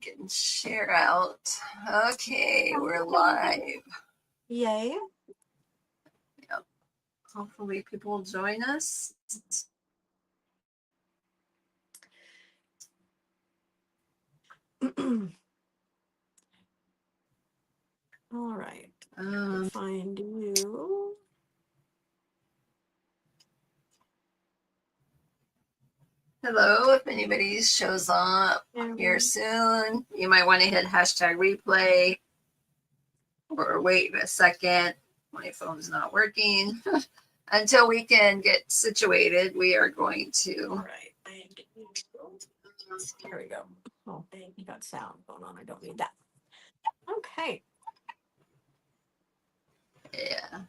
can share out. Okay, we're live. Yay. Yep. Hopefully people will join us. All right. Find you. Hello, if anybody shows up here soon, you might want to hit hashtag replay or wait a second. My phone's not working. Until we can get situated, we are going to. All right. There we go. Oh, you got sound going on. I don't need that. Okay. Yeah.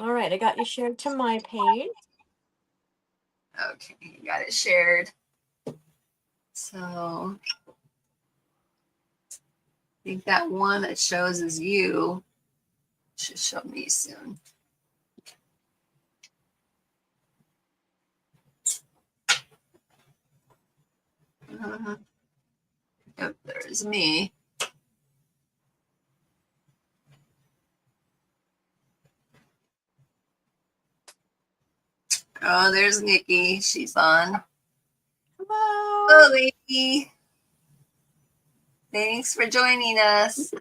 All right. I got you shared to my page. Okay, you got it shared. So I think that one that shows is you should show me soon. Yep, there's me. Oh, there's Nikki. She's on. Hello. Hello, lady. Thanks for joining us.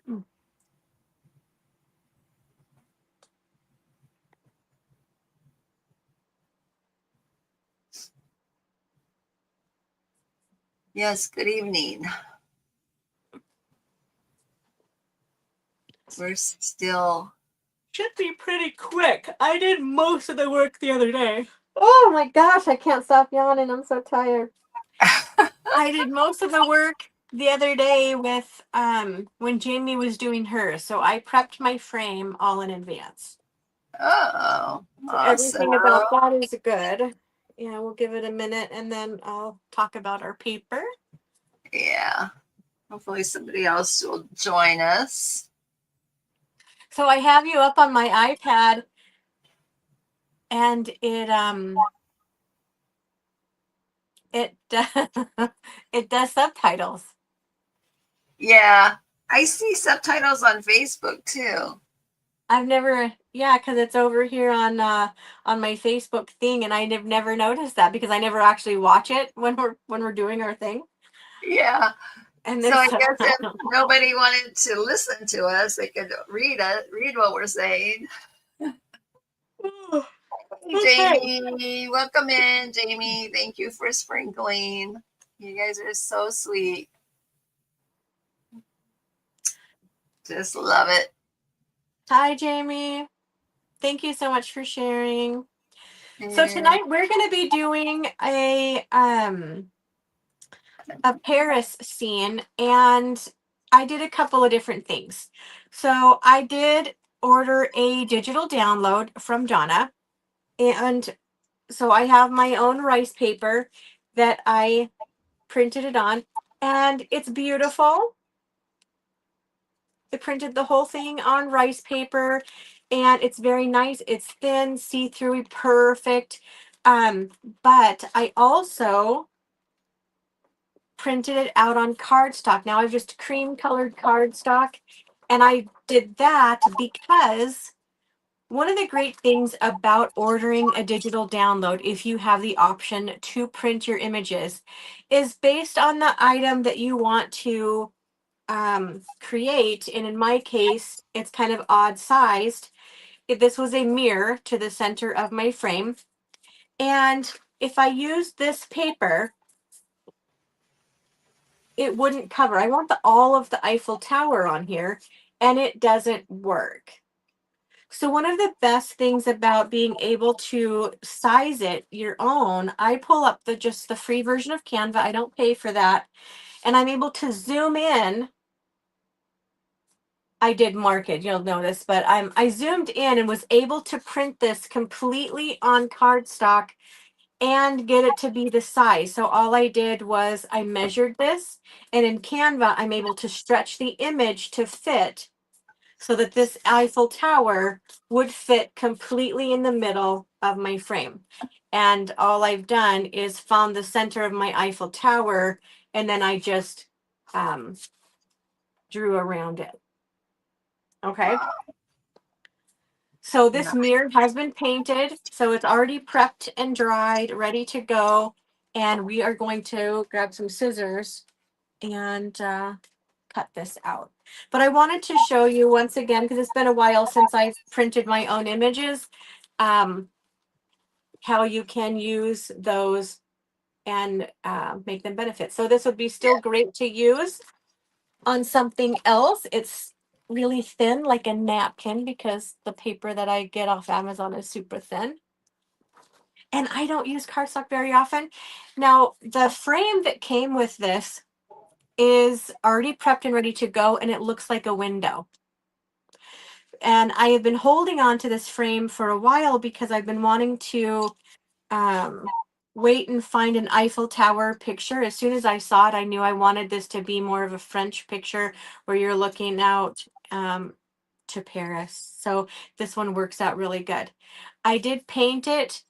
Yes, good evening. We're still. Should be pretty quick. I did most of the work the other day. Oh my gosh, I can't stop yawning. I'm so tired. I did most of the work the other day with when Jamie was doing hers. So I prepped my frame all in advance. Oh, so everything about that is good. Yeah, we'll give it a minute and then I'll talk about our paper. Yeah. Hopefully somebody else will join us. So I have you up on my iPad and it it does subtitles. Yeah, I see subtitles on Facebook too. I've never, because it's over here on my Facebook thing, and I've never noticed that because I never actually watch it when we're doing our thing. Yeah. And so I guess if nobody wanted to listen to us, they could read what we're saying. Jamie, welcome in, Jamie. Thank you for sprinkling. You guys are so sweet. Just love it. Hi, Jamie. Thank you so much for sharing. So tonight we're going to be doing a Paris scene, and I did a couple of different things. So I did order a digital download from Donna, and so I have my own rice paper that I printed it on, and it's beautiful. I printed the whole thing on rice paper, and it's very nice. It's thin, see-through, perfect. But I also printed it out on cardstock. Now I've just cream colored cardstock, and I did that because one of the great things about ordering a digital download, if you have the option to print your images, is based on the item that you want to create. And in my case, it's kind of odd sized. This was a mirror to the center of my frame. And if I use this paper, it wouldn't cover. I want all of the Eiffel Tower on here, and it doesn't work. So one of the best things about being able to size it your own, I pull up just the free version of Canva. I don't pay for that. And I'm able to zoom in. I did mark it, you'll notice, but I zoomed in and was able to print this completely on cardstock and get it to be the size. So all I did was I measured this, and in Canva, I'm able to stretch the image to fit so that this Eiffel Tower would fit completely in the middle of my frame. And all I've done is found the center of my Eiffel Tower, and then I just drew around it. Okay. Wow. So this Nice. mirror has been painted. So it's already prepped and dried, ready to go. And we are going to grab some scissors and cut this out. But I wanted to show you once again, because it's been a while since I've printed my own images, how you can use those and make them benefit. So this would be still great to use on something else. It's really thin, like a napkin, because the paper that I get off Amazon is super thin. And I don't use cardstock very often. Now, the frame that came with this is already prepped and ready to go, and it looks like a window. And I have been holding on to this frame for a while because I've been wanting to wait and find an Eiffel Tower picture. As soon as I saw it, I knew I wanted this to be more of a French picture where you're looking out to Paris. So this one works out really good. I did paint it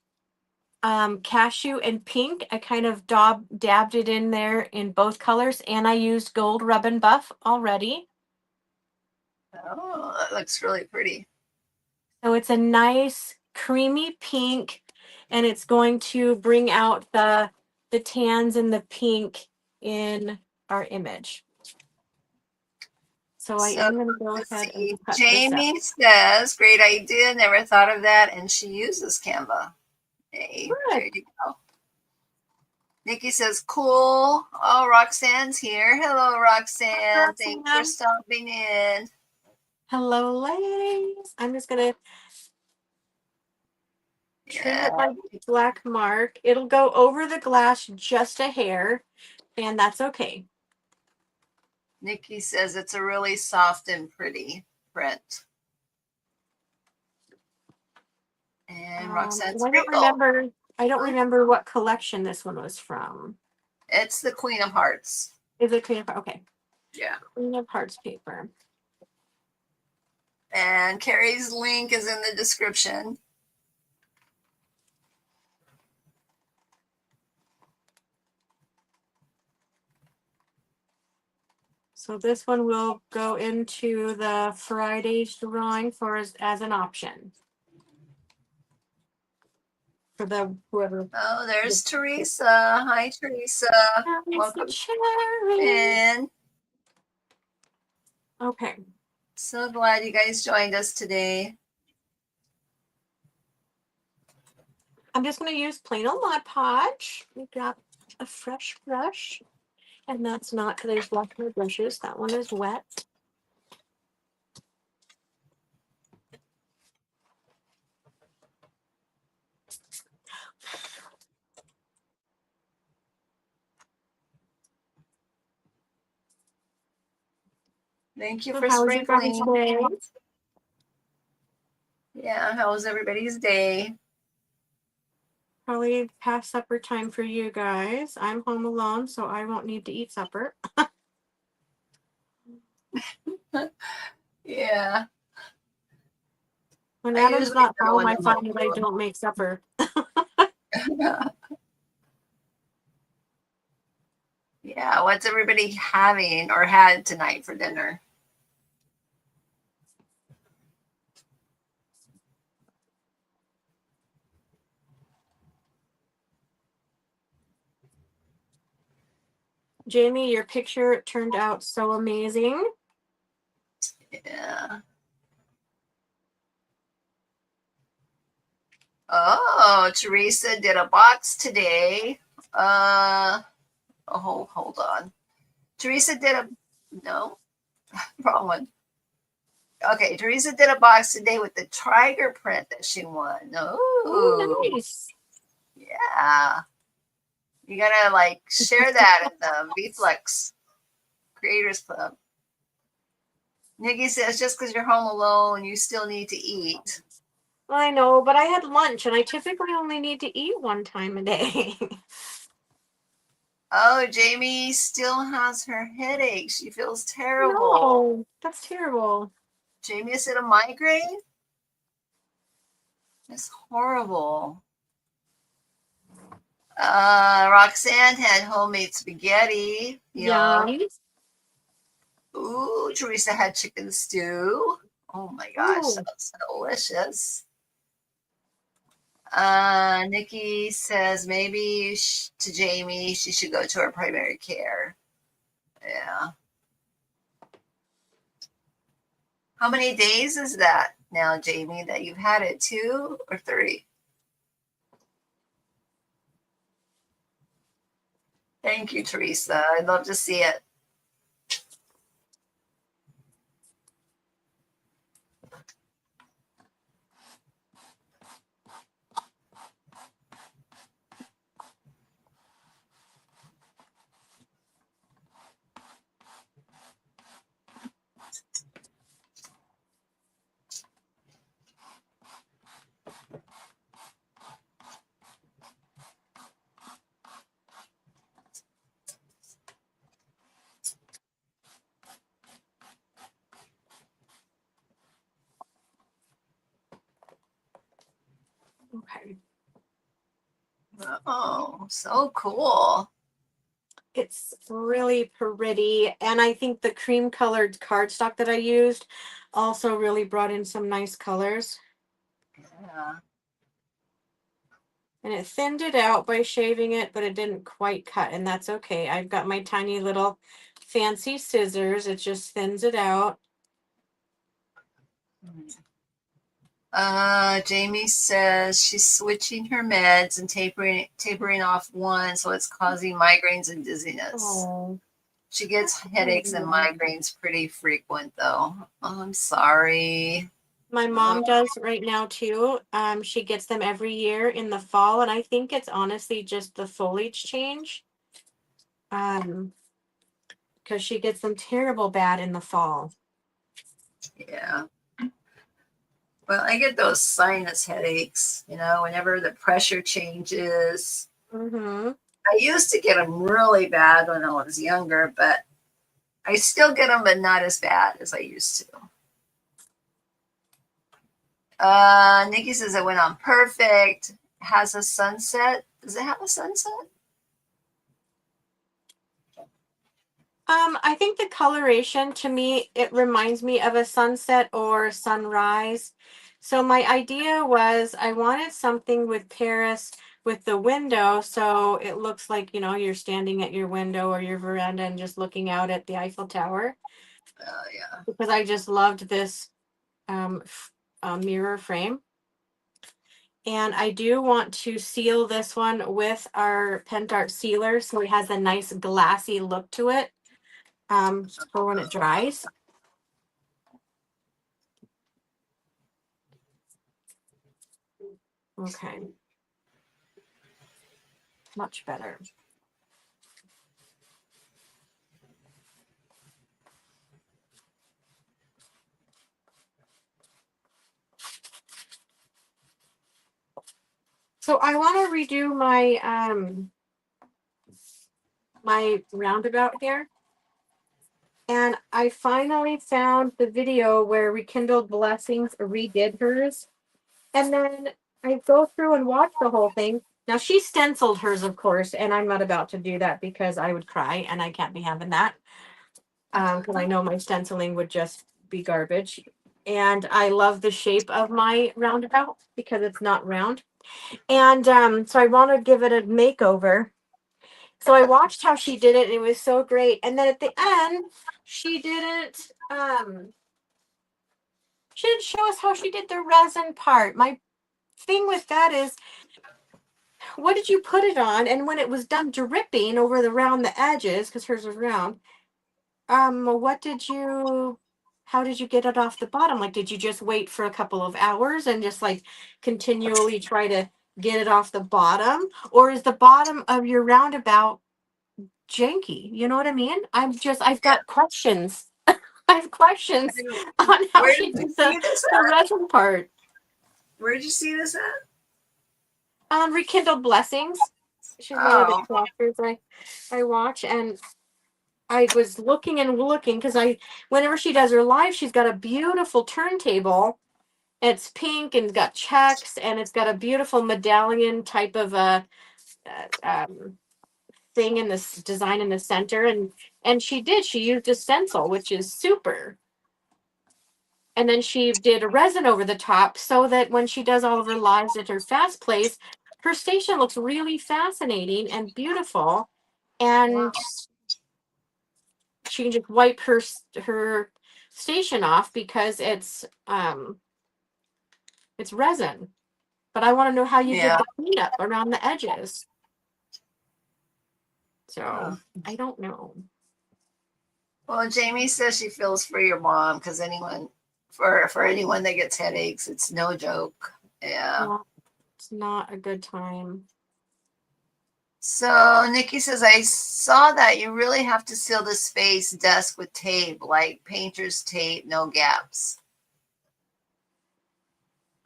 cashew and pink. I kind of dabbed it in there in both colors, and I used gold rub and buff already. Oh, that looks really pretty. So it's a nice creamy pink, and it's going to bring out the tans and the pink in our image. So I am going to go Let's ahead see. and cut this out. Jamie says, great idea. Never thought of that. And she uses Canva. Hey, there you go. Nikki says, cool. Oh, Roxanne's here. Hello, Roxanne. Thanks for stopping in. Hello, ladies. I'm just going to trim with my black mark. It'll go over the glass just a hair, and that's okay. Nikki says it's a really soft and pretty print. And Roxanne's I don't remember what collection this one was from. It's the Queen of Hearts. Is it Queen of Hearts? Okay. Yeah. Queen of Hearts paper. And Karry's link is in the description. So this one will go into the Friday's drawing for as an option. For the whoever. Oh, there's Teresa. Hi, Teresa. Welcome in. Okay. So glad you guys joined us today. I'm just going to use plain old Mod Podge. We got a fresh brush. And that's not because I just washed my brushes. That one is wet. Thank you for sprinkling. Yeah, how was everybody's day? Probably past supper time for you guys. I'm home alone, so I won't need to eat supper. Yeah. When Adam's not home, I find that I don't make supper. Yeah, what's everybody having or had tonight for dinner? Jamie, your picture turned out so amazing. Yeah. Oh, Teresa did a box today. Oh, hold on. Teresa did wrong one. Okay, Teresa did a box today with the tiger print that she won. Oh, nice. Yeah. You gotta share that in the VFlex Creators Club. Nikki says just because you're home alone, you still need to eat. I know, but I had lunch, and I typically only need to eat one time a day. Oh, Jamie still has her headache. She feels terrible. No, that's terrible. Jamie, is it a migraine? It's horrible. Roxanne had homemade spaghetti. Yum. Ooh, Teresa had chicken stew. Oh my gosh, Ooh. that's delicious. Nikki says maybe to Jamie she should go to her primary care. Yeah. How many days is that now, Jamie, that you've had it? 2 or 3? Thank you, Teresa. I'd love to see it. Okay. Oh, so cool. It's really pretty. And I think the cream colored cardstock that I used also really brought in some nice colors. Yeah. And it thinned it out by shaving it, but it didn't quite cut, and that's okay. I've got my tiny little fancy scissors. It just thins it out. Jamie says she's switching her meds and tapering off one, so it's causing migraines and dizziness. Oh, She gets headaches and migraines pretty frequent, though. Oh, I'm sorry. my mom does right now too. She gets them every year in the fall, and I think it's honestly just the foliage change. Because she gets them terrible bad in the fall. Yeah. Well, I get those sinus headaches, whenever the pressure changes. Mm-hmm. I used to get them really bad when I was younger, but I still get them, but not as bad as I used to. Nikki says it went on perfect. Has a sunset. Does it have a sunset? I think the coloration to me, it reminds me of a sunset or sunrise. So my idea was I wanted something with terrace with the window, so it looks like, you're standing at your window or your veranda and just looking out at the Eiffel Tower. Yeah. Because I just loved this mirror frame. And I do want to seal this one with our Pentart sealer, so it has a nice glassy look to it for when it dries. Okay. Much better. So I want to redo my roundabout here. And I finally found the video where Rekindled Blessings redid hers. And then I go through and watch the whole thing. Now she stenciled hers, of course, and I'm not about to do that because I would cry and I can't be having that. Because I know my stenciling would just be garbage. And I love the shape of my roundabout because it's not round. And so I want to give it a makeover. So I watched how she did it, and it was so great. And then at the end, she didn't show us how she did the resin part. My thing with that is, what did you put it on? And when it was done dripping over around the edges, because hers was round, what did you how did you get it off the bottom? Like, did you just wait for a couple of hours and just like continually try to get it off the bottom? Or is the bottom of your roundabout janky? You know what I mean? I've got questions. I have questions on how Where she did you did see this the at? resin part. Where did you see this at? Rekindled Blessings. She's one of the Oh, crafters I watch, and I was looking and looking because whenever she does her live, she's got a beautiful turntable. It's pink and it's got checks, and it's got a beautiful medallion type of a thing in this design in the center, and And she did. She used a stencil, which is super. And then she did a resin over the top so that when she does all of her lives at her fast plays, her station looks really fascinating and beautiful. And Wow. she can just wipe her station off because it's resin. But I want to know how you did Yeah. the cleanup around the edges. So Huh. I don't know. Well, Jamie says she feels for your mom because for anyone that gets headaches, it's no joke. Yeah. Well, it's not a good time. So Nikki says, I saw that you really have to seal the space desk with tape, like painter's tape, no gaps.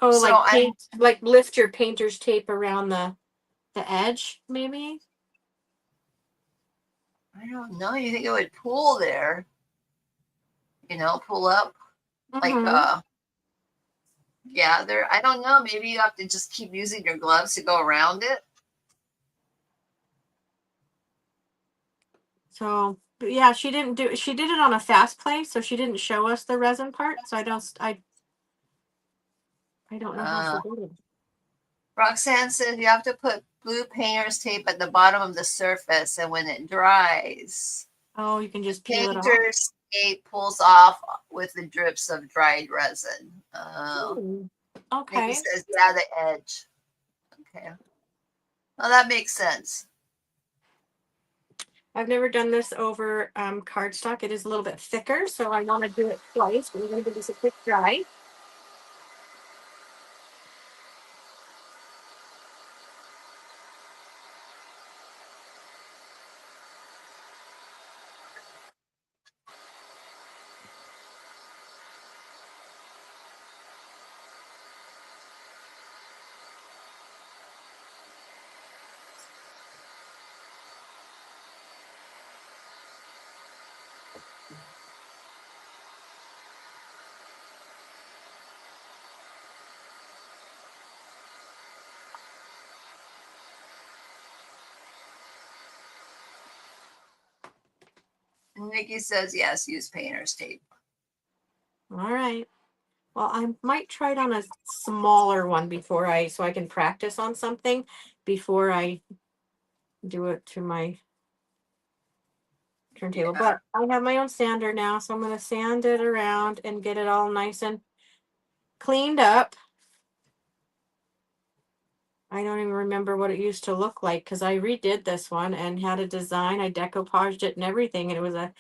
Oh, So like paint, like lift your painter's tape around the edge, maybe? I don't know. You think it would pull there? Pull up like Mm-hmm. yeah, there. I don't know. Maybe you have to just keep using your gloves to go around it. So, but yeah, she did it on a fast play, so she didn't show us the resin part. So I don't know how she did it. Roxanne says you have to put blue painter's tape at the bottom of the surface, and when it dries, Oh, you can just peel it off. painter's tape pulls off with the drips of dried resin. Nikki Okay. says, yeah, the edge. Okay. Well, that makes sense. I've never done this over cardstock. It is a little bit thicker, so I want to do it twice. We're going to give this a quick dry. Nikki says, yes, use painter's tape. All right. Well, I might try it on a smaller one so I can practice on something before I do it to my turntable. Yeah. But I have my own sander now, so I'm going to sand it around and get it all nice and cleaned up. I don't even remember what it used to look like because I redid this one and had a design. I decoupaged it and everything, and it was a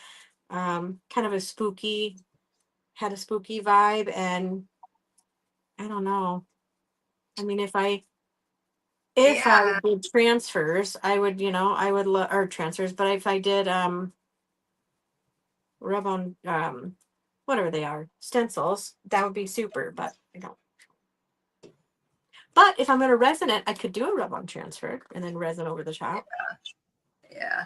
kind of a spooky vibe. And I don't know. I mean, if I Yeah. did transfers, I would, or transfers. But if I did rub on whatever they are, stencils, that would be super. But I don't. But if I'm going to resin it, I could do a rub on transfer and then resin over the top. Yeah.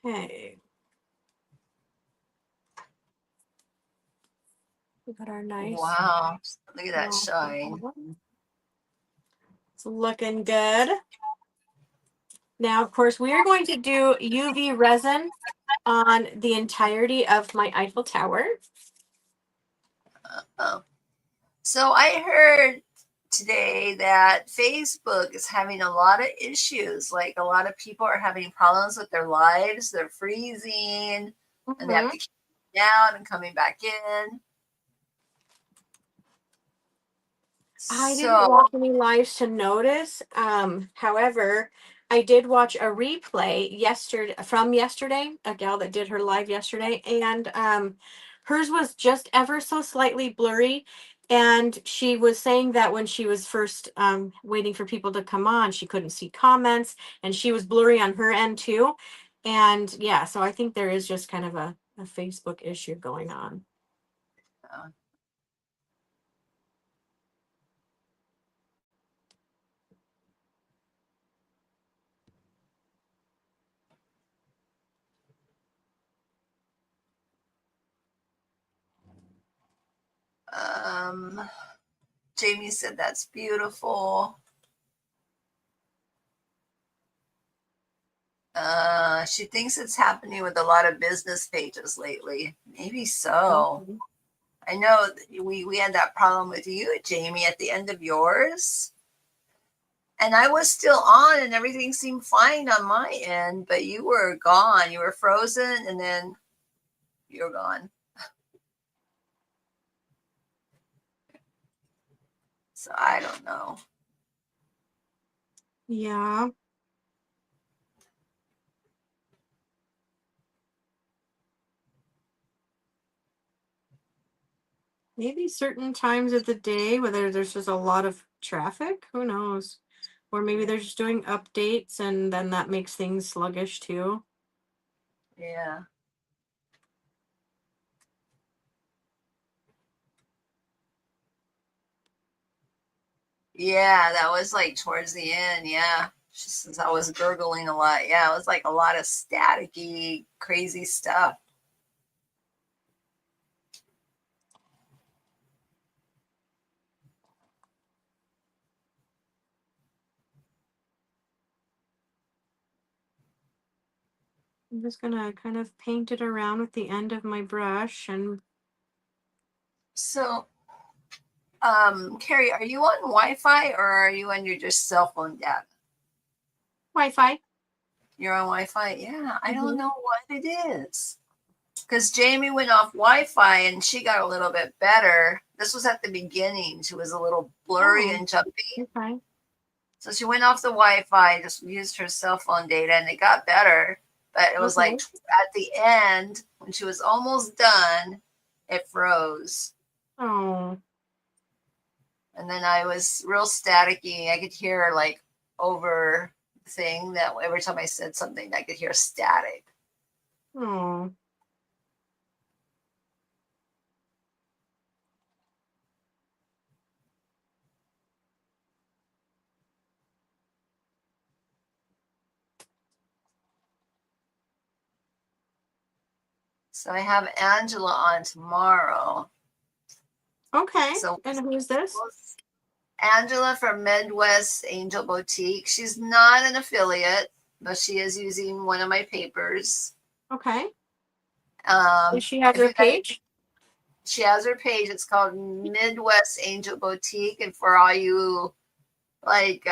Okay. We got our nice. Wow. Look at that shine. It's looking good. Now, of course, we are going to do UV resin on the entirety of my Eiffel Tower. Oh. So I heard today that Facebook is having a lot of issues. Like a lot of people are having problems with their lives. They're freezing and they have to keep down and coming back in. I didn't So, watch any lives to notice. However, I did watch a replay yesterday, a gal that did her live yesterday, and hers was just ever so slightly blurry. And she was saying that when she was first waiting for people to come on, she couldn't see comments, and she was blurry on her end too. And yeah, so I think there is just kind of a Facebook issue going on. uh, Jamie said that's beautiful. She thinks it's happening with a lot of business pages lately. Maybe so. Okay. I know we had that problem with you, Jamie, at the end of yours. And I was still on and everything seemed fine on my end, but you were gone. You were frozen and then you're gone. So I don't know. Yeah. Maybe certain times of the day, whether there's just a lot of traffic, who knows? Or maybe they're just doing updates and then that makes things sluggish too. Yeah. Yeah, that was like towards the end. Yeah. Just since I was gurgling a lot. Yeah, it was like a lot of staticky, crazy stuff. I'm just gonna kind of paint it around with the end of my brush and So, Karry, are you on Wi-Fi or are you on your just cell phone data? Wi-Fi. You're on Wi-Fi? Yeah, I don't Mm-hmm. know what it is. Because Jamie went off Wi-Fi and she got a little bit better. This was at the beginning. She was a little blurry Oh, and jumpy. okay. So she went off the Wi-Fi, just used her cell phone data, and it got better. But it was like Okay. at the end, when she was almost done, it froze. Oh. And then I was real staticky. I could hear like over the thing that every time I said something, I could hear static. Oh. So I have Angela on tomorrow. Okay. So And who's this? Angela from Midwest Angel Boutique. She's not an affiliate, but she is using one of my papers. Okay. Does she have If her you guys, page? she has her page. It's called Midwest Angel Boutique, and for all you like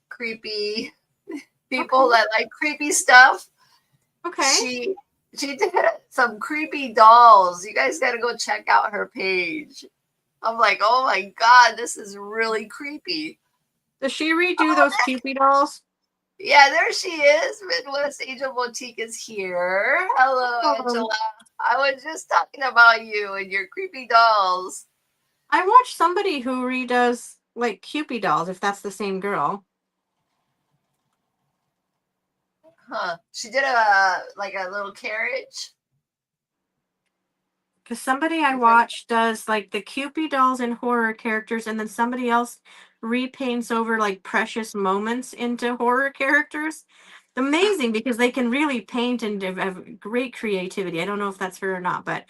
creepy people Okay. that like creepy stuff, Okay. she did some creepy dolls. You guys got to go check out her page. I'm like, oh my god, this is really creepy. Does she redo those Cupid dolls? Yeah, there she is. Midwest Angel Boutique is here. Hello, Oh. Angela. I was just talking about you and your creepy dolls. I watched somebody who redoes like Cupid dolls, if that's the same girl. Huh. She did a like a little carriage. Because somebody I You guys- watch does like the Cupid dolls and horror characters, and then somebody else repaints over like precious moments into horror characters. Amazing because they can really paint and have great creativity. I don't know if that's her or not, but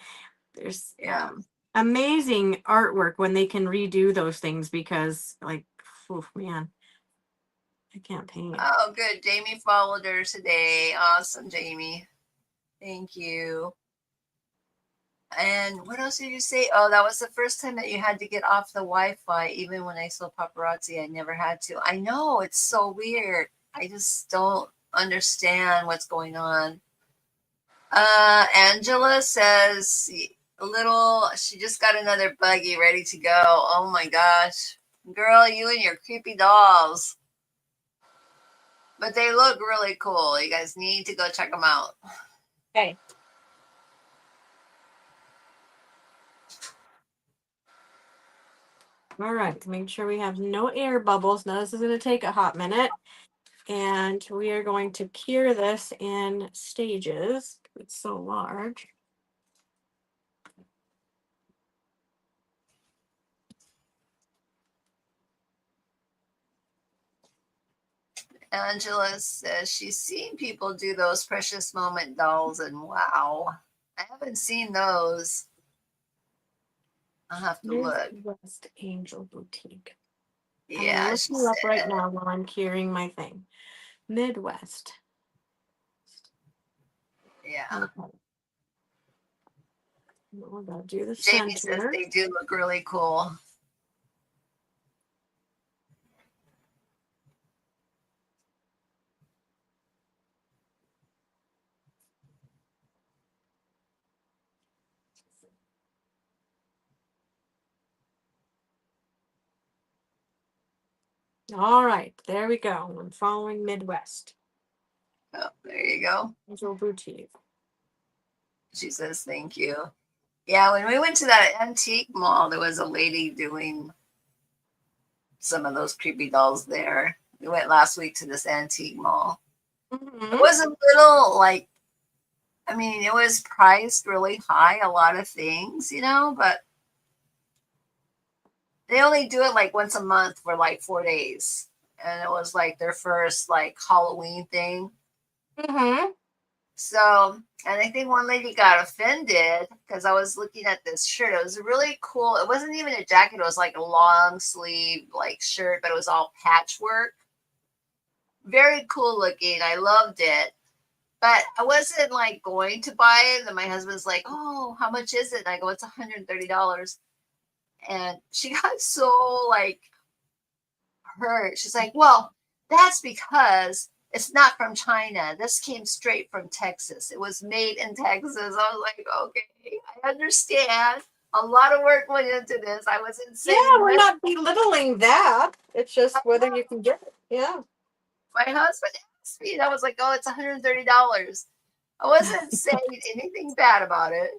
there's Yeah. amazing artwork when they can redo those things because, like, oh man, I can't paint. Oh, good. Jamie followed her today. Awesome, Jamie. Thank you. And what else did you say? Oh, that was the first time that you had to get off the Wi-Fi. Even when I saw paparazzi, I never had to. I know, it's so weird. I just don't understand what's going on. Angela says a little, she just got another buggy ready to go. Oh my gosh. Girl, you and your creepy dolls. But they look really cool. You guys need to go check them out. Okay. All right, make sure we have no air bubbles. Now, this is going to take a hot minute. And we are going to cure this in stages. It's so large. Angela says she's seen people do those precious moment dolls, and wow, I haven't seen those. I'll have to look. Midwest Angel Boutique. Yeah, I'm looking up right now while I'm curing my thing. Midwest. Yeah. Okay. We're gonna do the Jamie says center. they do look really cool. All right, there we go. I'm following Midwest. Oh, there you go. Angel Boutique. She says thank you. Yeah, when we went to that antique mall, there was a lady doing some of those creepy dolls there. We went last week to this antique mall. Mm-hmm. It was a little like, I mean, it was priced really high, a lot of things, you know, but they only do it like once a month for like 4 days. And it was like their first like Halloween thing. Mm-hmm. So, and I think one lady got offended because I was looking at this shirt. It was really cool. It wasn't even a jacket. It was like a long sleeve like shirt, but it was all patchwork. Very cool looking. I loved it. But I wasn't like going to buy it. And my husband's like, oh, how much is it? And I go, it's $130. And she got so like hurt. She's like, well, that's because it's not from China. This came straight from Texas. It was made in Texas. I was like, okay, I understand. A lot of work went into this. I wasn't saying Yeah, we're not belittling that. It's just whether you can get it. Yeah. My husband asked me, and I was like, oh, it's $130. I wasn't saying anything bad about it.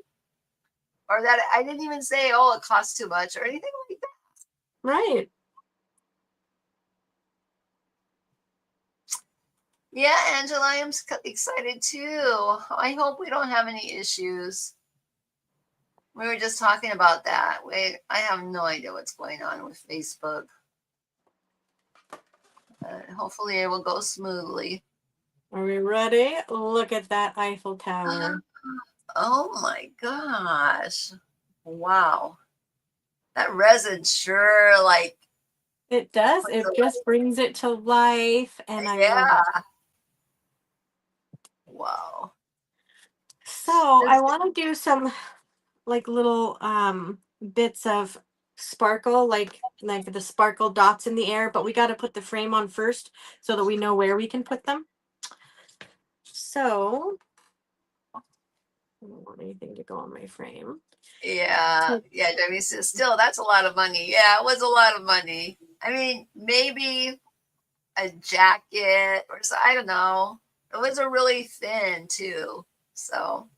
Or that I didn't even say, oh, it costs too much or anything like that. Right. Yeah, Angela, I am excited too. I hope we don't have any issues. We were just talking about that. Wait, I have no idea what's going on with Facebook. Hopefully it will go smoothly. Are we ready? Look at that Eiffel Tower. Oh my gosh. Wow. That resin sure like It does. It just brings it to life. And I love it. Wow. So I want to do some like little bits of sparkle, like the sparkle dots in the air, but we got to put the frame on first so that we know where we can put them. So I don't want anything to go on my frame. Yeah. Yeah, Debbie says still that's a lot of money. Yeah, it was a lot of money. I mean, maybe a jacket or so, I don't know. It was a really thin too. So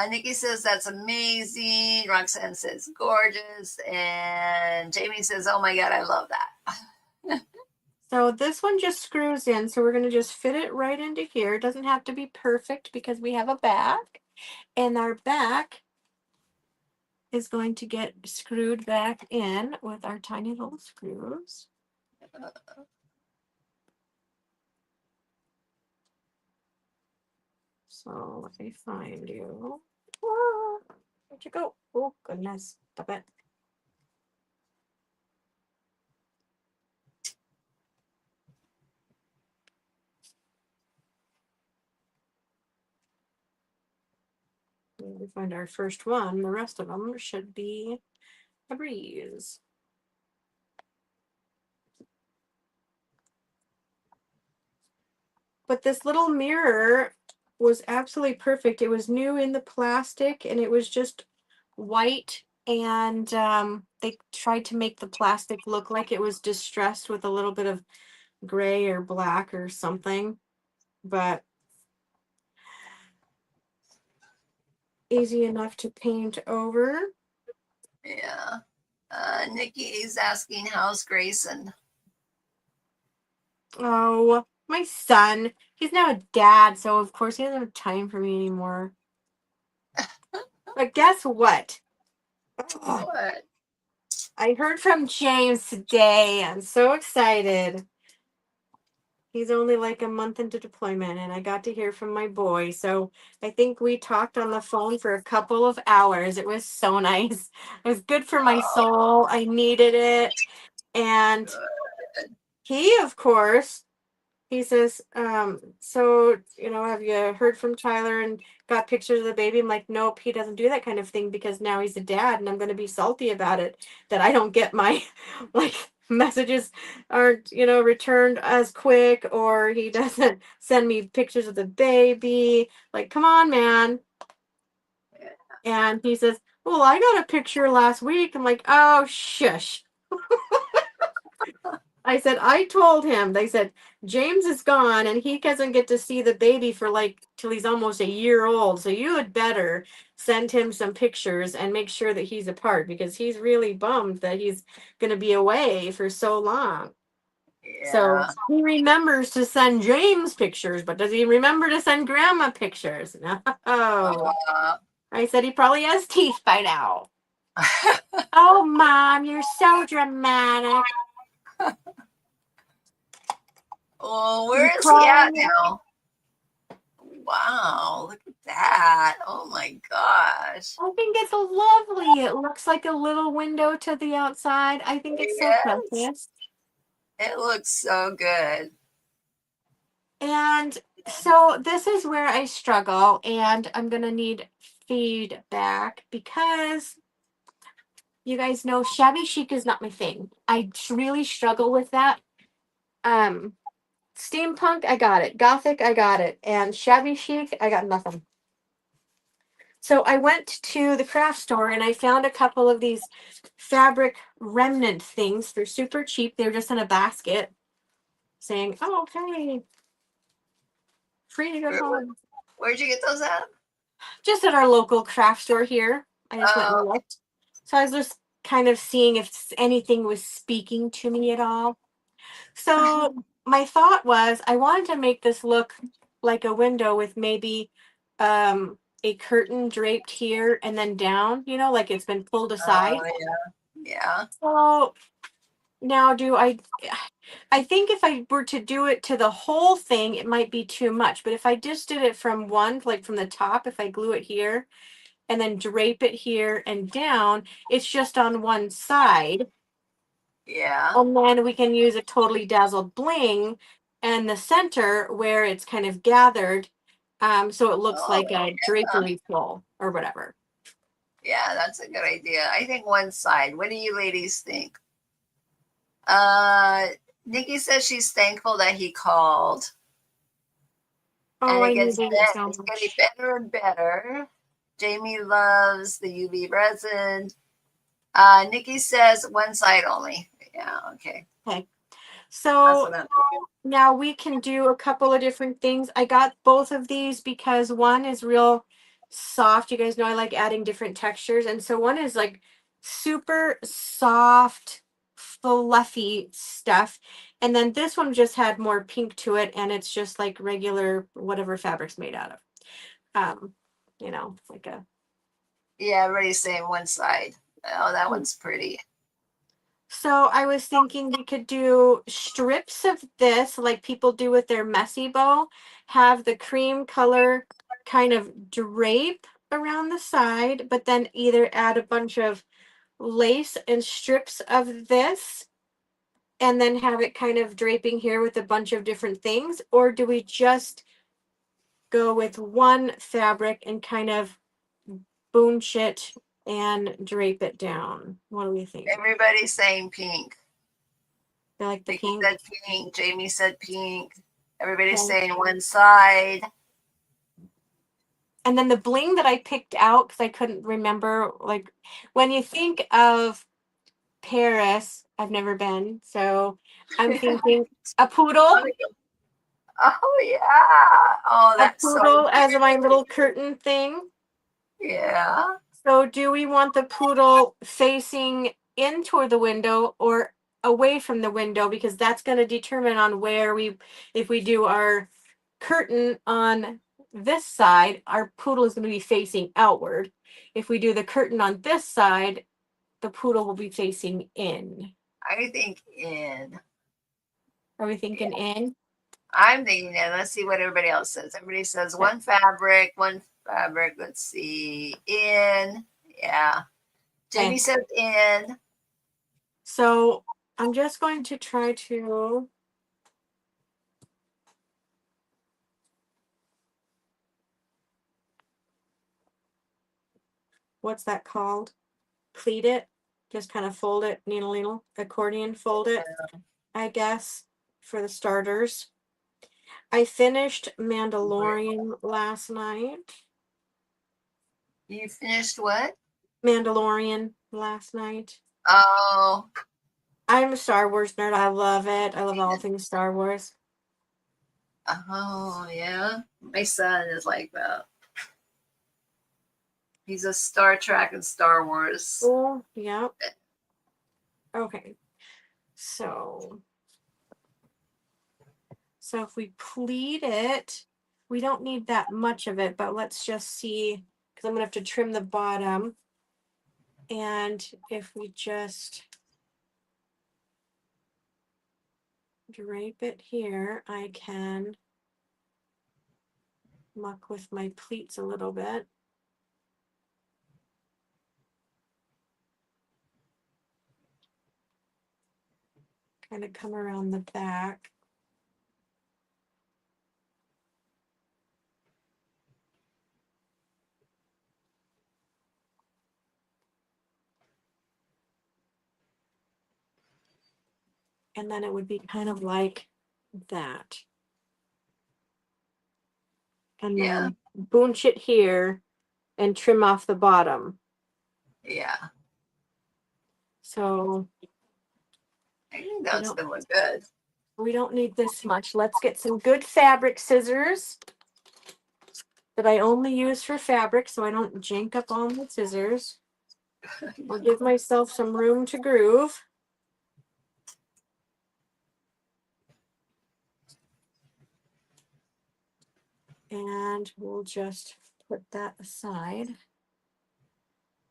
Nikki says that's amazing. Roxanne says gorgeous. And Jamie says, oh my God, I love that. So this one just screws in. So we're going to just fit it right into here. It doesn't have to be perfect because we have a back. And our back is going to get screwed back in with our tiny little screws. So let me find you. Where'd you go? Oh, goodness. Stop it. We find our first one. The rest of them should be a breeze. But this little mirror was absolutely perfect. It was new in the plastic and it was just white and they tried to make the plastic look like it was distressed with a little bit of gray or black or something, but easy enough to paint over. Yeah. Nikki is asking, how's Grayson? Oh, my son. He's now a dad, so of course he doesn't have time for me anymore. But guess what? What? I heard from James today. I'm so excited. He's only like a month into deployment, and I got to hear from my boy. So I think we talked on the phone for a couple of hours. It was so nice. It was good for my Oh, soul. I needed it. And good. he, of course, he says, so, have you heard from Tyler and got pictures of the baby? I'm like, nope, he doesn't do that kind of thing because now he's a dad and I'm going to be salty about it that I don't get my, like, messages aren't, returned as quick, or he doesn't send me pictures of the baby. Like, come on, man. And he says, well, I got a picture last week. I'm like, oh, shush. I said, I told him, they said, James is gone and he doesn't get to see the baby for like till he's almost a year old. So you had better send him some pictures and make sure that he's a part, because he's really bummed that he's going to be away for so long. So Yeah. he remembers to send James pictures, but does he remember to send grandma pictures? No. I said he probably has teeth by now. Oh, Mom, you're so dramatic. Oh, You where is he at crying? now? Wow, look at that. Oh my gosh. I think it's lovely. It looks like a little window to the outside. I think it's so Yes. precious. It looks so good. And so this is where I struggle, and I'm going to need feedback because you guys know shabby chic is not my thing. I really struggle with that. Um, Steampunk, I got it. Gothic, I got it. And shabby chic, I got nothing. So I went to the craft store and I found a couple of these fabric remnant things. They're super cheap. They were just in a basket saying, oh, hey, free to go home. Where'd you get those at? Just at our local craft store here. I just went and Oh, looked. So I was just kind of seeing if anything was speaking to me at all. So my thought was I wanted to make this look like a window with maybe a curtain draped here and then down, like it's been pulled aside. yeah. Yeah. So now I think if I were to do it to the whole thing, it might be too much. But if I just did it from one, like from the top, if I glue it here and then drape it here and down, it's just on one side. Yeah. And then we can use a totally dazzled bling and the center where it's kind of gathered. So it looks Oh, like a drapery flow or whatever. yeah, that's a good idea. I think one side. What do you ladies think? Nikki says she's thankful that he called. Oh, And I it gets needed it so it's getting much. better and better. Jamie loves the UV resin. Nikki says one side only. Yeah, okay. Okay. That's So what I'm now we can do a couple of different things. I got both of these because one is real soft. You guys know I like adding different textures. And so one is like super soft, fluffy stuff. And then this one just had more pink to it. And it's just like regular, whatever fabric's made out of. Um, like a. Yeah, everybody's saying one side. Oh, that one's pretty. So I was thinking we could do strips of this like people do with their messy bow, have the cream color kind of drape around the side, but then either add a bunch of lace and strips of this and then have it kind of draping here with a bunch of different things, or do we just go with one fabric and kind of bunch it and drape it down? What do we think? Everybody's saying pink. I like the Nikki pink. said pink. Jamie said pink. Everybody's Okay. saying one side. And then the bling that I picked out, because I couldn't remember, like when you think of Paris, I've never been, so I'm thinking a poodle. Oh yeah. Oh, A that's so poodle as my cute. little curtain thing. Yeah. So do we want the poodle facing in toward the window or away from the window? Because that's going to determine on where if we do our curtain on this side, our poodle is going to be facing outward. If we do the curtain on this side, the poodle will be facing in. I think in. Are we thinking in? I'm thinking in. Let's see what everybody else says. Everybody says one fabric, one fabric. Let's see. In. Yeah. Jamie Okay. says in. So I'm just going to try to. What's that called? Pleat it. Just kind of fold it, needle, accordion, fold it, I guess, for the starters. I finished Mandalorian last night. You finished what? Mandalorian last night. Oh. I'm a Star Wars nerd. I love it. I love all things Star Wars. Oh yeah. My son is like that. He's a Star Trek and Star Wars. Oh, yeah. Okay. So if we pleat it, we don't need that much of it, but let's just see, because I'm going to have to trim the bottom. And if we just drape it here, I can muck with my pleats a little bit. Kind of come around the back. And then it would be kind of like that. And then bunch it here and trim off the bottom. Yeah. So I think that's gonna look good. we don't need this much. Let's get some good fabric scissors that I only use for fabric so I don't jank up all my scissors. I'll give myself some room to groove. And we'll just put that aside.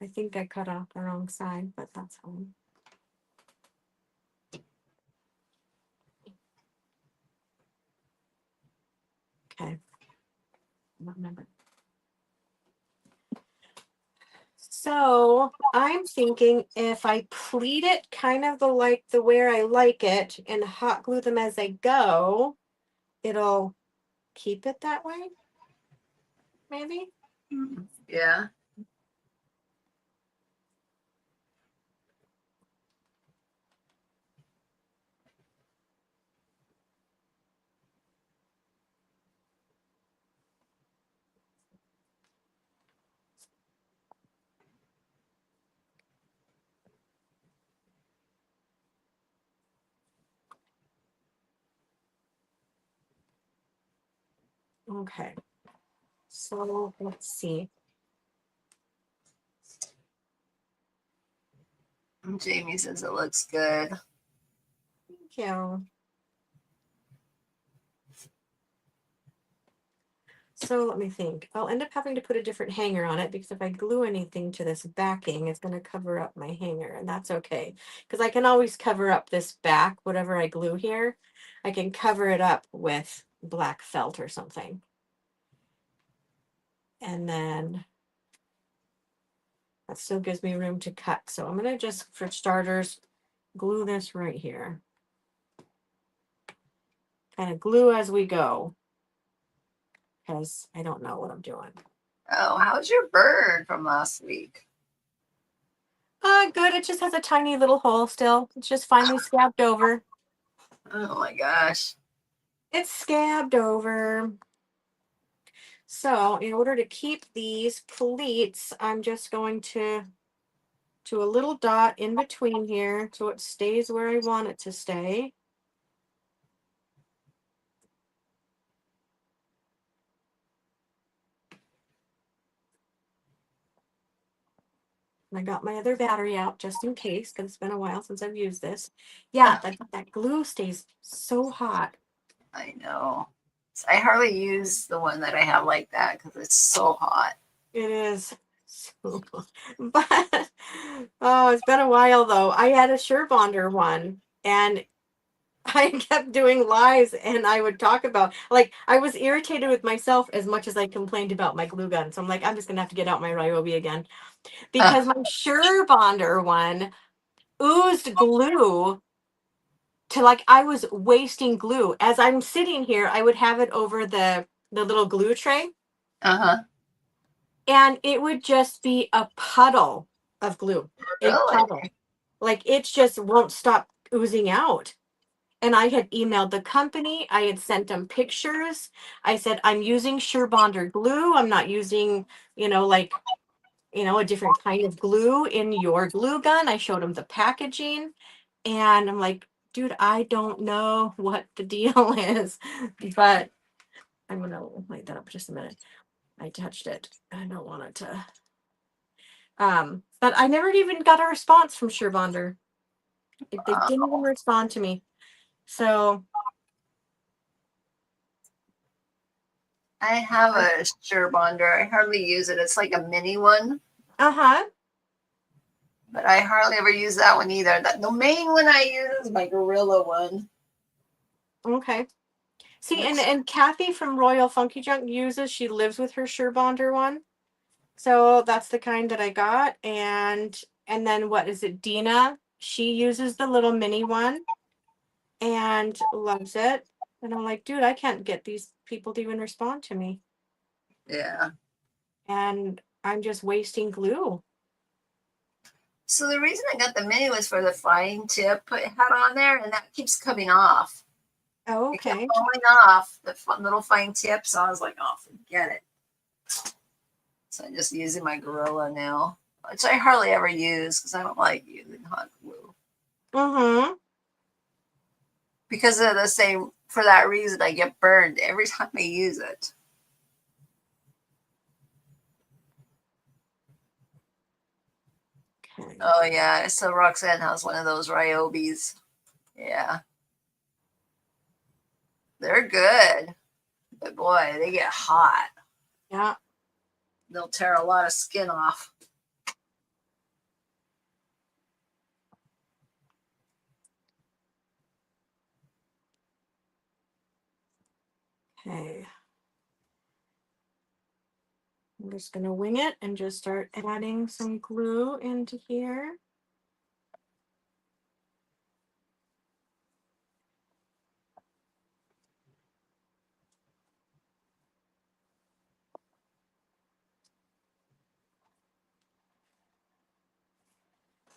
I think I cut off the wrong side, but that's fine. Okay. Remember. So I'm thinking if I pleat it kind of the where I like it and hot glue them as I go, it'll keep it that way. Maybe. Yeah. Okay. So let's see. Jamie says it looks good. Thank you. So let me think. I'll end up having to put a different hanger on it because if I glue anything to this backing, it's going to cover up my hanger, and that's okay. Because I can always cover up this back, whatever I glue here, I can cover it up with black felt or something. And then that still gives me room to cut. So I'm going to just, for starters, glue this right here. Kind of glue as we go. Because I don't know what I'm doing. Oh, how's your bird from last week? Good. It just has a tiny little hole still. It's just finally scabbed over. Oh my gosh. It's scabbed over. So in order to keep these pleats, I'm just going to a little dot in between here so it stays where I want it to stay. And I got my other battery out just in case, because it's been a while since I've used this. Yeah, that glue stays so hot. I know. I hardly use the one that I have like that because it's so hot. It is. So, but oh, it's been a while though. I had a Surebonder one, and I kept doing lives, and I would talk about, like, I was irritated with myself as much as I complained about my glue gun. So I'm like, I'm just gonna have to get out my Ryobi again, because my Surebonder one oozed glue to, like, I was wasting glue. As I'm sitting here, I would have it over the little glue tray, Uh-huh. and it would just be a puddle of glue. A Really? puddle. Like, it just won't stop oozing out. And I had emailed the company. I had sent them pictures. I said, I'm using Surebonder glue. I'm not using, like, a different kind of glue in your glue gun. I showed them the packaging, and I'm like, dude, I don't know what the deal is, but I'm going to light that up just a minute. I touched it. I don't want it to. But I never even got a response from Surebonder. They didn't even respond to me. So I have a Surebonder. I hardly use it. It's like a mini one. uh-huh. But I hardly ever use that one either. The main one I use is my Gorilla one. Okay. See, and Kathy from Royal Funky Junk uses, she lives with her Surebonder one. So that's the kind that I got. And then what is it? Dina, she uses the little mini one and loves it. And I'm like, dude, I can't get these people to even respond to me. Yeah. And I'm just wasting glue. So the reason I got the mini was for the flying tip it had on there, and that keeps coming off. Oh, It kept okay. falling off, the little flying tip. So I was like, oh, forget it. So I'm just using my Gorilla now, which I hardly ever use because I don't like using hot glue. Mm-hmm. Because of the same, for that reason, I get burned every time I use it. Okay. Oh, yeah. So Roxanne has one of those Ryobis. Yeah. They're good. But boy, they get hot. Yeah. They'll tear a lot of skin off. Okay. I'm just going to wing it and just start adding some glue into here.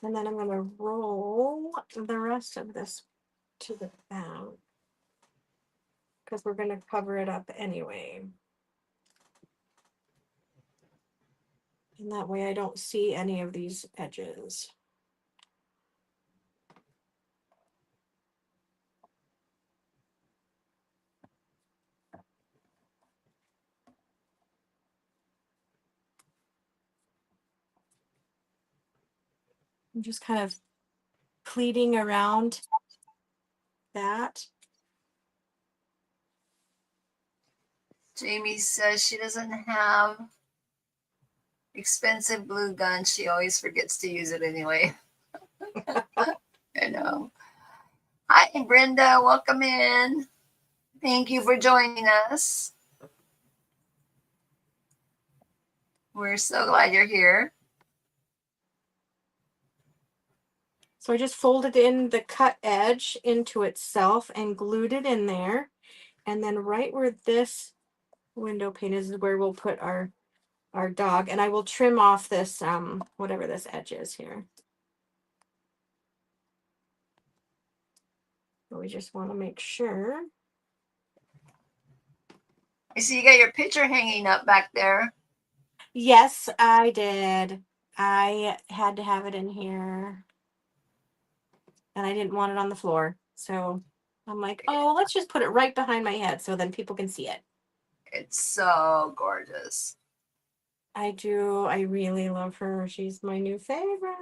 And then I'm going to roll the rest of this to the back because we're going to cover it up anyway. And that way I don't see any of these edges. I'm just kind of pleating around that. Jamie says she doesn't have expensive glue gun. She always forgets to use it anyway. I know. Hi, Brenda. Welcome in. Thank you for joining us. We're so glad you're here. So I just folded in the cut edge into itself and glued it in there. And then right where this window pane is where we'll put our dog. And I will trim off this, whatever this edge is here. But we just want to make sure. I see you got your picture hanging up back there. Yes, I did. I had to have it in here. And I didn't want it on the floor. So I'm like, oh, let's just put it right behind my head so then people can see it. It's so gorgeous. I do. I really love her. She's my new favorite.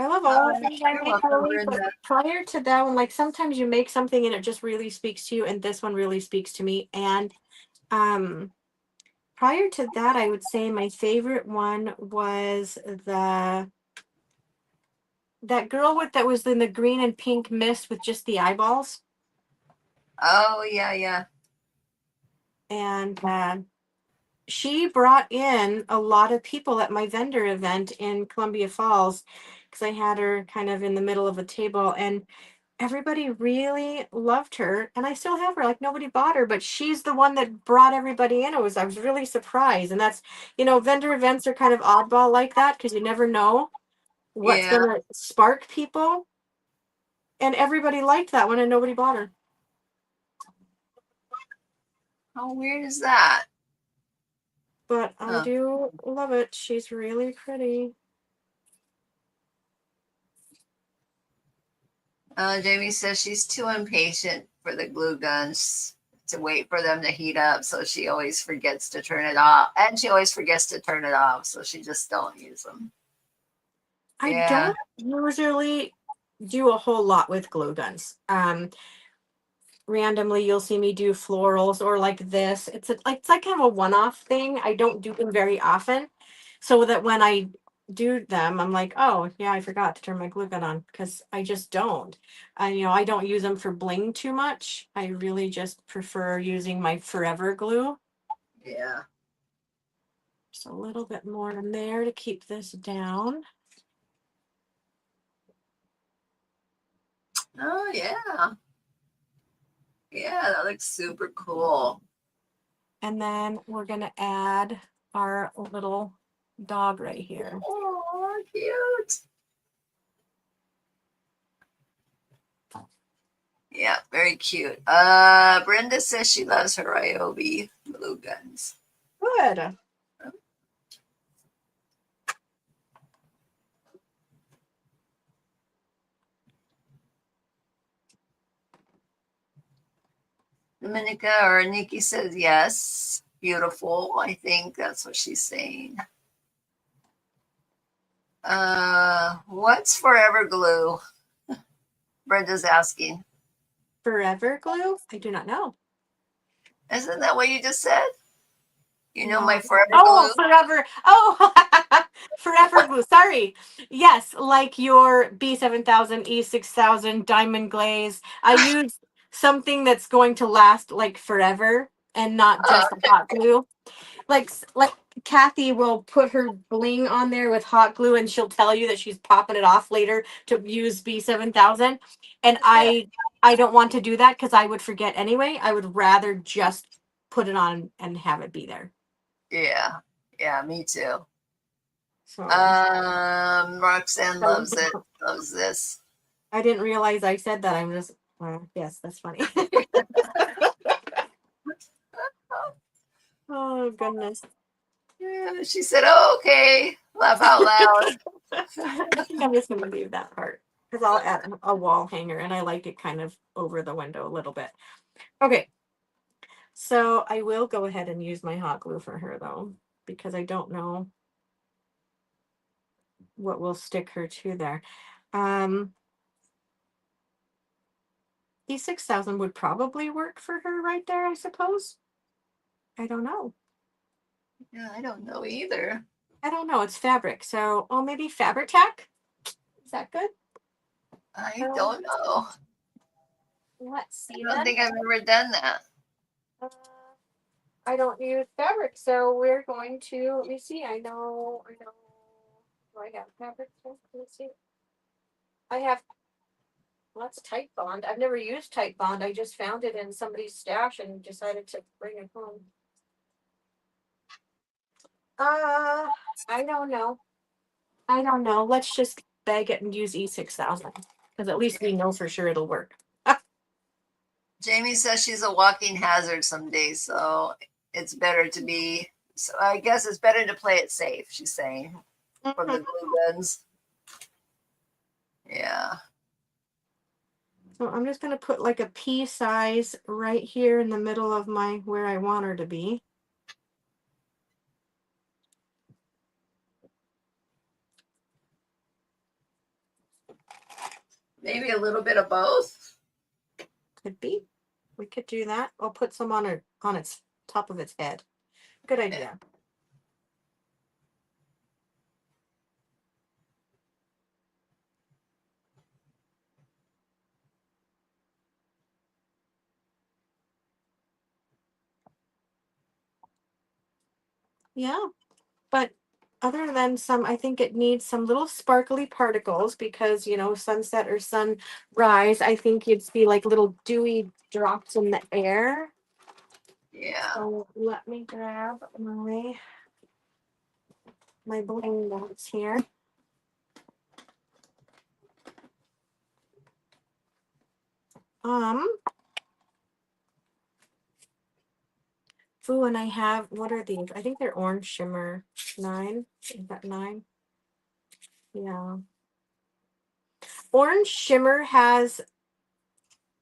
I love all the things I You're make, welcome, Chloe, but Brenda. prior to that one, like sometimes you make something and it just really speaks to you, and this one really speaks to me. And um prior to that, I would say my favorite one was that girl with that was in the green and pink mist with just the eyeballs. Oh, yeah, yeah. And she brought in a lot of people at my vendor event in Columbia Falls because I had her kind of in the middle of a table, and everybody really loved her. And I still have her, like nobody bought her, but she's the one that brought everybody in. I was really surprised. And that's, vendor events are kind of oddball like that because you never know what's Yeah. going to spark people. And everybody liked that one and nobody bought her. How weird is that? But I do love it. She's really pretty. Jamie says she's too impatient for the glue guns to wait for them to heat up, so she always forgets to turn it off, and she always forgets to turn it off, so she just don't use them. I Yeah, don't usually do a whole lot with glue guns. Randomly you'll see me do florals or like this. It's like kind of a one-off thing. I don't do them very often. So that when I do them, I'm like, oh yeah, I forgot to turn my glue gun on because I just don't. I don't use them for bling too much. I really just prefer using my forever glue. yeah. Just a little bit more in there to keep this down. Oh yeah. Yeah, that looks super cool. And then we're gonna add our little dog right here. Oh, cute. Yeah, very cute. Brenda says she loves her Ryobi glue guns. Good. Dominica or Nikki says yes. Beautiful. I think that's what she's saying. What's forever glue? Brenda's asking. Forever glue? I do not know. Isn't that what you just said? You know my No. forever Oh, glue? forever. Oh, forever glue. Sorry. Yes, like your B7000, E6000 diamond glaze. I use something that's going to last like forever and not just hot glue. Like Kathy will put her bling on there with hot glue and she'll tell you that she's popping it off later to use B7000, and I don't want to do that because I would forget anyway. I would rather just put it on and have it be there. Yeah. Yeah, me too. So Roxanne loves it. Loves this. I didn't realize I said that. I'm just yes, that's funny. Oh goodness. Yeah, she said, oh, okay. Laugh out loud. I think I'm just gonna leave that part because I'll add a wall hanger and I like it kind of over the window a little bit. Okay, so I will go ahead and use my hot glue for her though, because I don't know what will stick her to there. E6000 would probably work for her right there, I suppose. I don't know. Yeah, I don't know either. I don't know. It's fabric, so maybe fabric tack. Is that good? I don't know. Let's see. I don't Then think I've ever done that. uh, I don't use fabric, so we're going to. Let me see. I know. Do I have fabric? Let's see. I have. Well, that's Type Bond. I've never used Type Bond. I just found it in somebody's stash and decided to bring it home. I don't know. I don't know. Let's just bag it and use E6000 because at least we know for sure it'll work. Jamie says she's a walking hazard some days, so it's better to be. So I guess it's better to play it safe. She's saying from the glue guns. Yeah. So I'm just going to put like a pea size right here in the middle of my where I want her to be. Maybe a little bit of both. Could be. We could do that. I'll put some on its top of its head. Good idea. Yeah. But other than some, I think it needs some little sparkly particles because, you know, sunset or sunrise, I think you'd see like little dewy drops in the air. Yeah. So let me grab my bling notes here. Oh, and I have, what are these? I think they're orange shimmer 9. Is that 9? Yeah. Orange shimmer has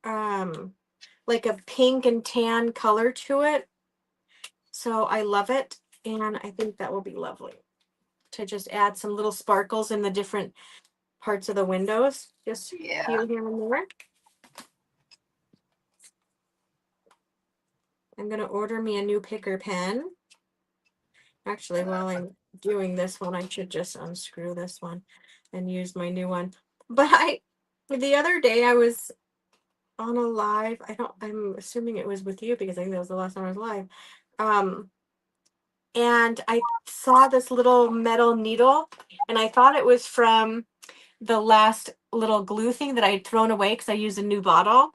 like a pink and tan color to it. So I love it. And I think that will be lovely to just add some little sparkles in the different parts of the windows. Just here and there. I'm going to order me a new picker pen. Actually, while I'm doing this one, I should just unscrew this one and use my new one. But the other day I was on a live. I'm assuming it was with you because I think that was the last time I was live. And I saw this little metal needle and I thought it was from the last little glue thing that I had thrown away because I used a new bottle.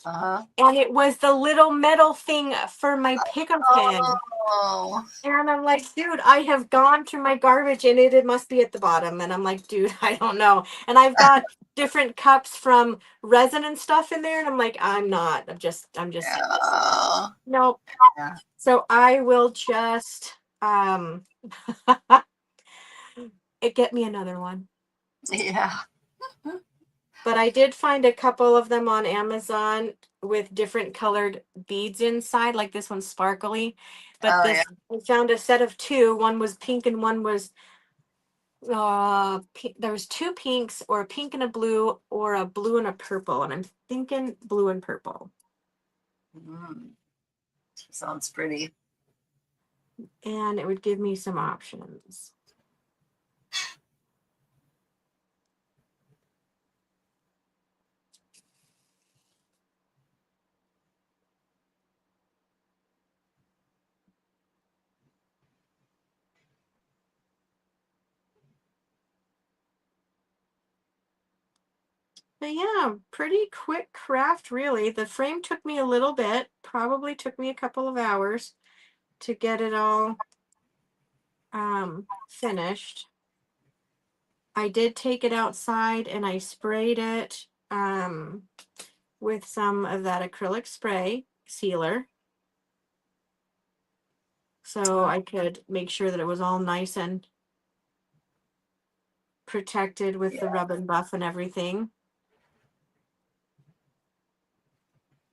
And it was the little metal thing for my picker pen. Oh. And I'm like, dude, I have gone through my garbage and it must be at the bottom. And I'm like, dude, I don't know. And I've got different cups from resin and stuff in there. And I'm like, I'm just nope. Yeah. So I will just get me another one. Yeah. But I did find a couple of them on Amazon with different colored beads inside, like this one's sparkly. But I found a set of 2. One was pink and one was there was 2 pinks, or a pink and a blue, or a blue and a purple. And I'm thinking blue and purple. Sounds pretty. And it would give me some options. But yeah, pretty quick craft, really. The frame took me a little bit, probably took me a couple of hours to get it all finished. I did take it outside and I sprayed it with some of that acrylic spray sealer. So I could make sure that it was all nice and protected with the rub and buff and everything.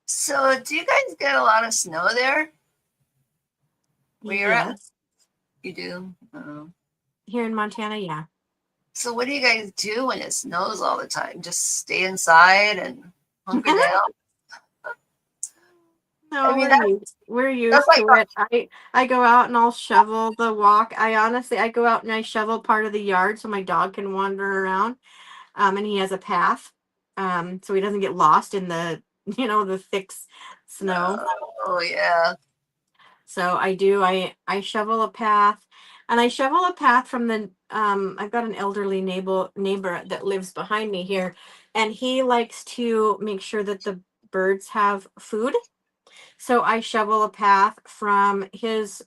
So do you guys get a lot of snow there? Where you're at? You do? Here in Montana, yeah. So what do you guys do when it snows all the time? Just stay inside and hunker down? No, I mean, we're used to it. I go out and I'll shovel the walk. I go out and I shovel part of the yard so my dog can wander around. And he has a path. So he doesn't get lost in the, the thick snow. Oh yeah. So I shovel a path, and I shovel a path from the I've got an elderly neighbor that lives behind me here, and he likes to make sure that the birds have food. So I shovel a path from his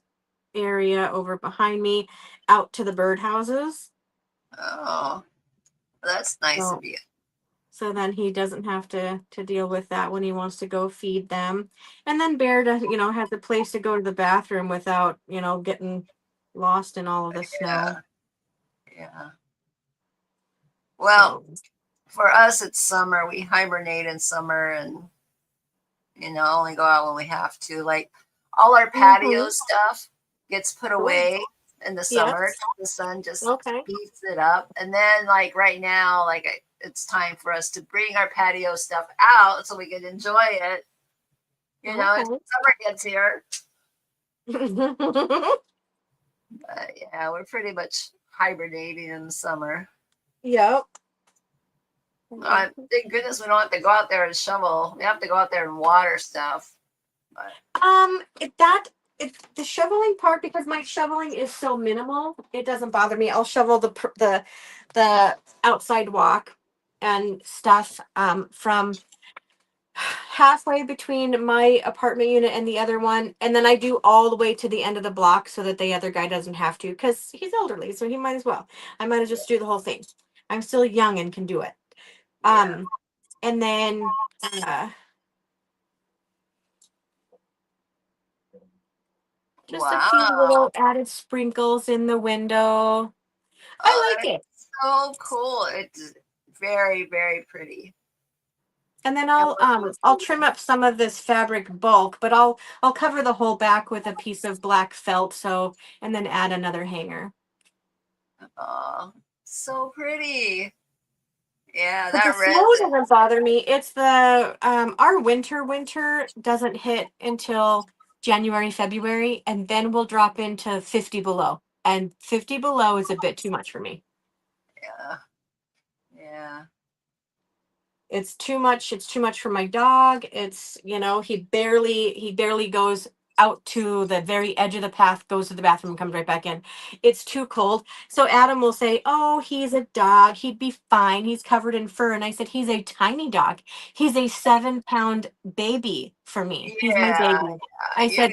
area over behind me out to the bird houses. Oh, that's nice of you. So then he doesn't have to deal with that when he wants to go feed them. And then Bear does, has a place to go to the bathroom without, getting lost in all of the snow. Yeah. Well, for us, it's summer. We hibernate in summer and, only go out when we have to. Like all our patio stuff gets put away in the summer. The sun just heats it up. And then like right now, like it's time for us to bring our patio stuff out so we can enjoy it. As summer gets here. Yeah, we're pretty much hibernating in the summer. Yep. Thank goodness we don't have to go out there and shovel. We have to go out there and water stuff. But. The shoveling part, because my shoveling is so minimal, it doesn't bother me. I'll shovel the outside walk and stuff from halfway between my apartment unit and the other one, and then I do all the way to the end of the block so that the other guy doesn't have to, because he's elderly, so he might as well. I might as just do the whole thing. I'm still young and can do it. And then just a few little added sprinkles in the window. I like it. So cool. It's very, very pretty. And then I'll trim up some of this fabric bulk, but I'll cover the whole back with a piece of black felt, and then add another hanger. Oh, so pretty. Yeah, but that the snow doesn't bother me. It's the our winter doesn't hit until January, February, and then we'll drop into 50 below. And 50 below is a bit too much for me. Yeah. It's too much. It's too much for my dog. It's, he barely goes out to the very edge of the path, goes to the bathroom, and comes right back in. It's too cold. So Adam will say, "Oh, he's a dog. He'd be fine. He's covered in fur." And I said, "He's a tiny dog. He's a 7-pound baby for me. He's my baby." I said,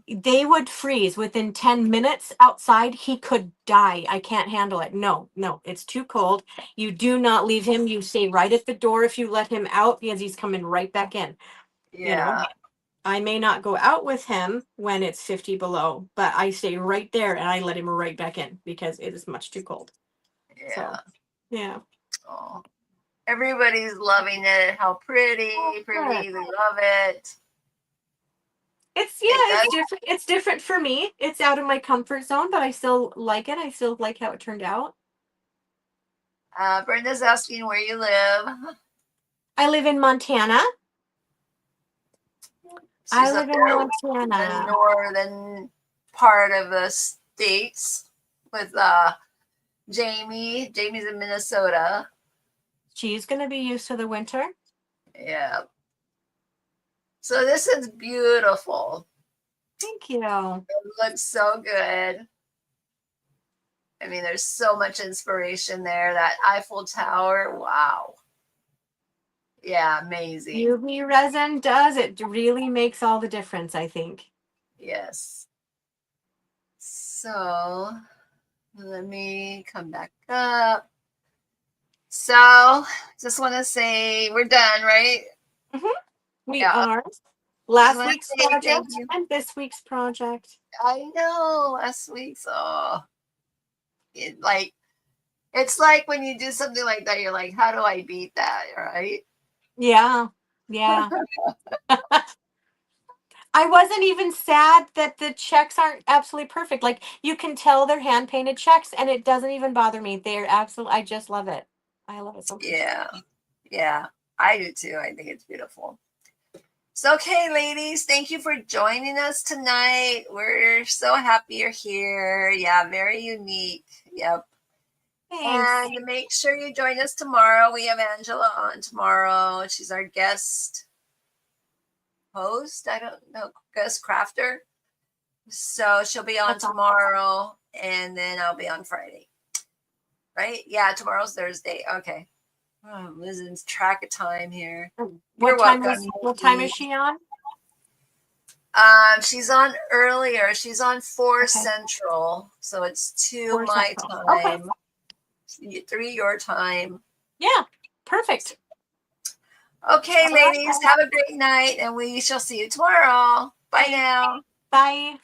they would freeze within 10 minutes outside. He could die. I can't handle it. No, it's too cold. You do not leave him. You stay right at the door if you let him out, because he's coming right back in. I may not go out with him when it's 50 below, but I stay right there and I let him right back in because it is much too cold. Yeah. Yeah. Oh, everybody's loving it. How pretty. We love it. It's different. It's different for me. It's out of my comfort zone, but I still like it. I still like how it turned out. Brenda's asking where you live. I live in Montana. I live in Montana. The northern part of the states with Jamie. Jamie's in Minnesota. She's going to be used to the winter. Yeah. So this is beautiful. Thank you. It looks so good. I mean, there's so much inspiration there. That Eiffel Tower. Wow. Yeah, amazing. UV resin does. It really makes all the difference, I think. Yes. So let me come back up. So just want to say we're done, right? We are. Last week's project and this week's project. I know. Last week's, it's like when you do something like that, you're like, how do I beat that? Right? Yeah. I wasn't even sad that the checks aren't absolutely perfect. Like, you can tell they're hand painted checks and it doesn't even bother me. They're absolutely, I just love it. I love it so much. Yeah, I do too. I think it's beautiful. So, okay, ladies, thank you for joining us tonight. We're so happy you're here. Yeah, very unique. Yep. Thanks. And make sure you join us tomorrow. We have Angela on tomorrow. She's our guest host. I don't know, guest crafter. So she'll be on tomorrow, and then I'll be on Friday. Right? Yeah, tomorrow's Thursday. Okay. Oh, I'm losing track of time here. What time is she on? She's on earlier. She's on 4 Central. So it's 2 my time. 3 your time. Yeah, perfect. Okay, All right. ladies, have a great night, and we shall see you tomorrow. Bye now. Bye.